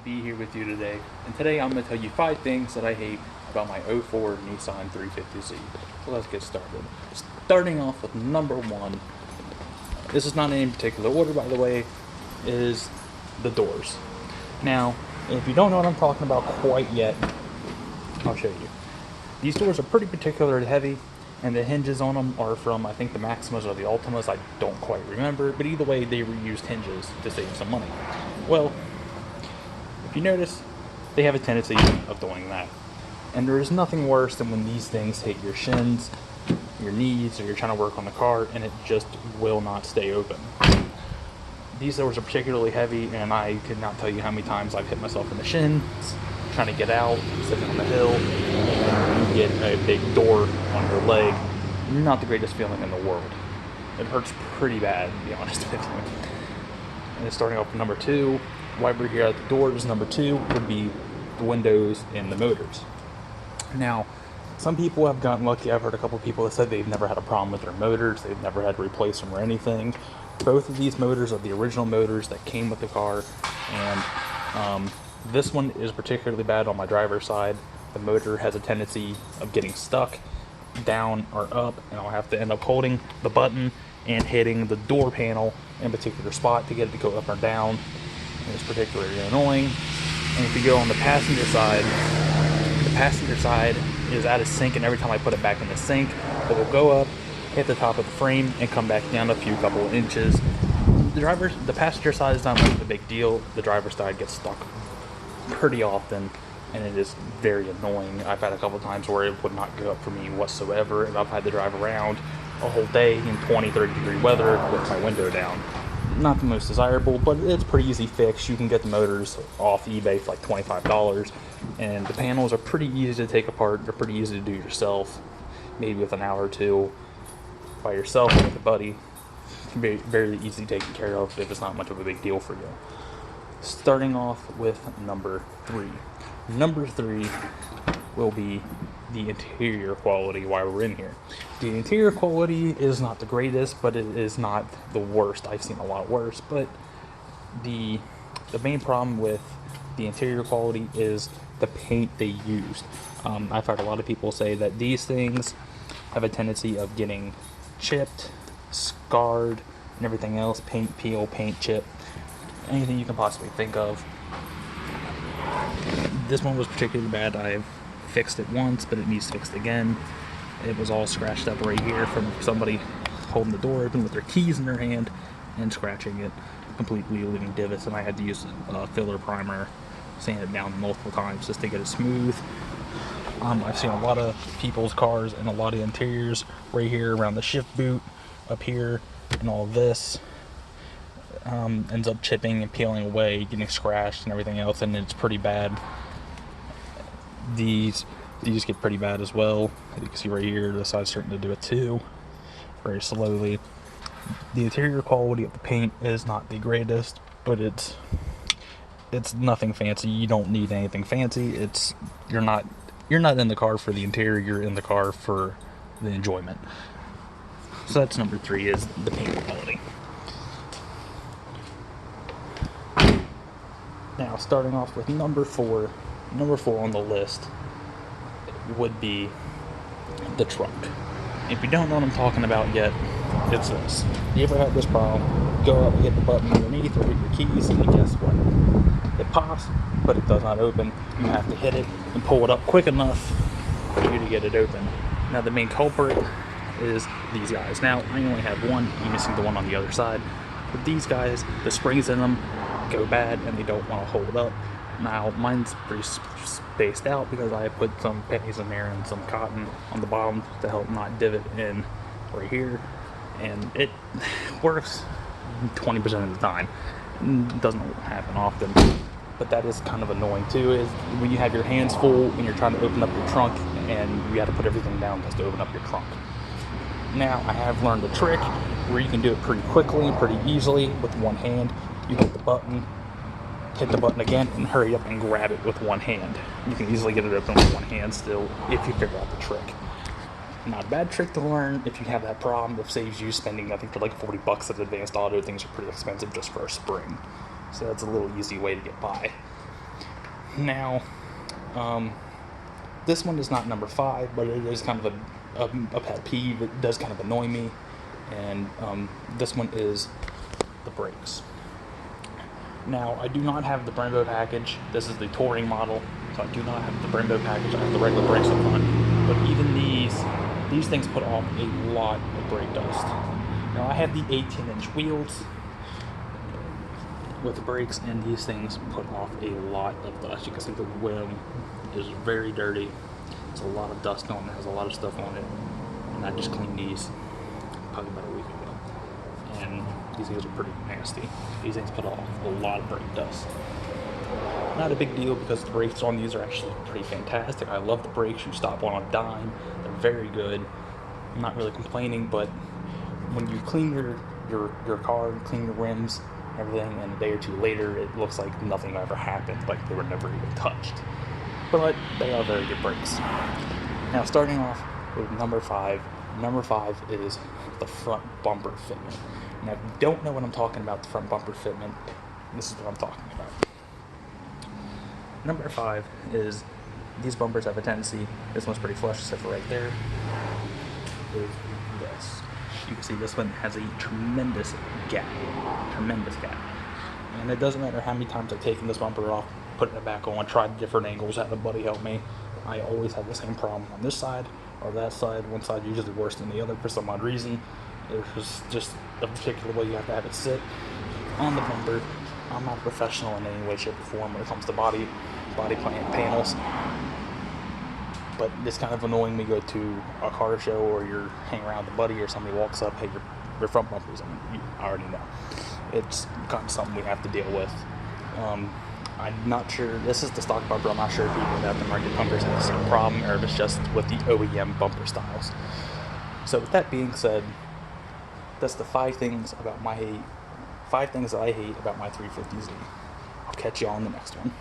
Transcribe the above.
be here with you today, and today I'm going to tell you 5 things that I hate about my '04 Nissan 350Z. So let's get started. Starting off with number 1, this is not in any particular order by the way, is the doors. Now, if you don't know what I'm talking about quite yet, I'll show you. These doors are pretty particularly heavy, and the hinges on them are from, I think, the Maximas or the Ultimas. I don't quite remember, but either way, they reused hinges to save some money. Well, if you notice, they have a tendency of doing that. And there is nothing worse than when these things hit your shins, your knees, or you're trying to work on the car, and it just will not stay open. These doors are particularly heavy, and I could not tell you how many times I've hit myself in the shins, trying to get out, sitting on the hill, and you get a big door on your leg. Not the greatest feeling in the world. It hurts pretty bad, to be honest with you. And starting off with number 2, why we're here at the doors, number 2 would be the windows and the motors. Now, some people have gotten lucky. I've heard a couple of people that said they've never had a problem with their motors, they've never had to replace them or anything. Both of these motors are the original motors that came with the car, and this one is particularly bad on my driver's side. The motor has a tendency of getting stuck down or up, and I'll have to end up holding the button and hitting the door panel in a particular spot to get it to go up or down. And it's particularly annoying. And if you go on the passenger side is out of sync, and every time I put it back in the sync, it will go up, hit the top of the frame, and come back down a couple of inches. The passenger side is not much of a big deal. The driver's side gets stuck pretty often, and it is very annoying. I've had a couple times where it would not go up for me whatsoever, and I've had to drive around a whole day in 20-30 degree weather with my window down. Not the most desirable, but it's pretty easy fix. You can get the motors off eBay for like $25, and the panels are pretty easy to take apart. They're pretty easy to do yourself, maybe with an hour or two by yourself or with a buddy. Very, very easy taken care of if it's not much of a big deal for you. Starting off with number 3. Number 3 will be the interior quality while we're in here. The interior quality is not the greatest, but it is not the worst. I've seen a lot worse, but the main problem with the interior quality is the paint they used. I've heard a lot of people say that these things have a tendency of getting chipped, scarred, and everything else. Paint peel, paint chip, anything you can possibly think of. This one was particularly bad. I've fixed it once, but it needs fixed again. It was all scratched up right here from somebody holding the door open with their keys in their hand and scratching it, completely leaving divots, and I had to use a filler primer, sand it down multiple times just to get it smooth. I've seen a lot of people's cars and a lot of interiors right here around the shift boot, up here, and all of this ends up chipping and peeling away, getting scratched and everything else, and it's pretty bad. These get pretty bad as well. You can see right here, the side's starting to do it too, very slowly. The interior quality of the paint is not the greatest, but it's nothing fancy. You don't need anything fancy. You're not in the car for the interior, you're in the car for the enjoyment. So that's number 3, is the paint quality. Now, starting off with number 4 on the list would be the trunk. If you don't know what I'm talking about yet, it's this. You ever had this problem? Go up, hit the button underneath, or hit your keys, and guess what? It pops, but it does not open. You have to hit it and pull it up quick enough for you to get it open. Now, the main culprit is these guys. Now, I only have one. You can see the one on the other side. But these guys, the springs in them go bad, and they don't want to hold up. Now, mine's pretty spaced out because I put some pennies in there and some cotton on the bottom to help not divot in right here, and it works 20% of the time. It doesn't happen often, but that is kind of annoying too, is when you have your hands full and you're trying to open up your trunk and you have to put everything down just to open up your trunk. Now, I have learned a trick where you can do it pretty quickly, pretty easily with one hand. You hit the button again, and hurry up and grab it with one hand. You can easily get it open with one hand still if you figure out the trick. Not a bad trick to learn if you have that problem. It saves you spending, I think, for like $40 at Advanced Auto. Things are pretty expensive just for a spring. So that's a little easy way to get by. Now, this one is not number 5, but it is kind of a pet peeve. It does kind of annoy me, and this one is the brakes. Now, I do not have the Brembo package. This is the touring model, so I do not have the Brembo package. I have the regular brakes up front, but even these things put off a lot of brake dust. Now, I have the 18-inch wheels with the brakes, and these things put off a lot of dust. You can see the rim is very dirty. There's a lot of dust on it. Has a lot of stuff on it, and I just cleaned these probably about a week ago, and these things are pretty nasty. These things put off a lot of brake dust. Not a big deal because the brakes on these are actually pretty fantastic. I love the brakes. You stop on a dime. They're very good. I'm not really complaining, but when you clean your car, clean your rims, everything, and a day or two later, it looks like nothing ever happened, like they were never even touched. But they are very good brakes. Now, starting off with number 5. Number 5 is the front bumper fitment. Now, if you don't know what I'm talking about, the front bumper fitment, this is what I'm talking about. Number 5 is these bumpers have a tendency, this one's pretty flush except for right there, is this. You can see this one has a tremendous gap. And it doesn't matter how many times I've taken this bumper off, putting it back on, tried different angles, had a buddy help me, I always have the same problem on this side or that side. One side usually worse than the other for some odd reason. There's just a particular way you have to have it sit on the bumper. I'm not a professional in any way, shape, or form when it comes to body panels. But it's kind of annoying when you go to a car show or you're hanging around with a buddy or somebody walks up, hey, your front bumper's on. I already know. It's kind of something we have to deal with. I'm not sure, this is the stock bumper, I'm not sure if people with aftermarket bumpers have the same problem or if it's just with the OEM bumper styles. So with that being said, that's the 5 things that I hate about my 350Z. I'll catch you all in the next one.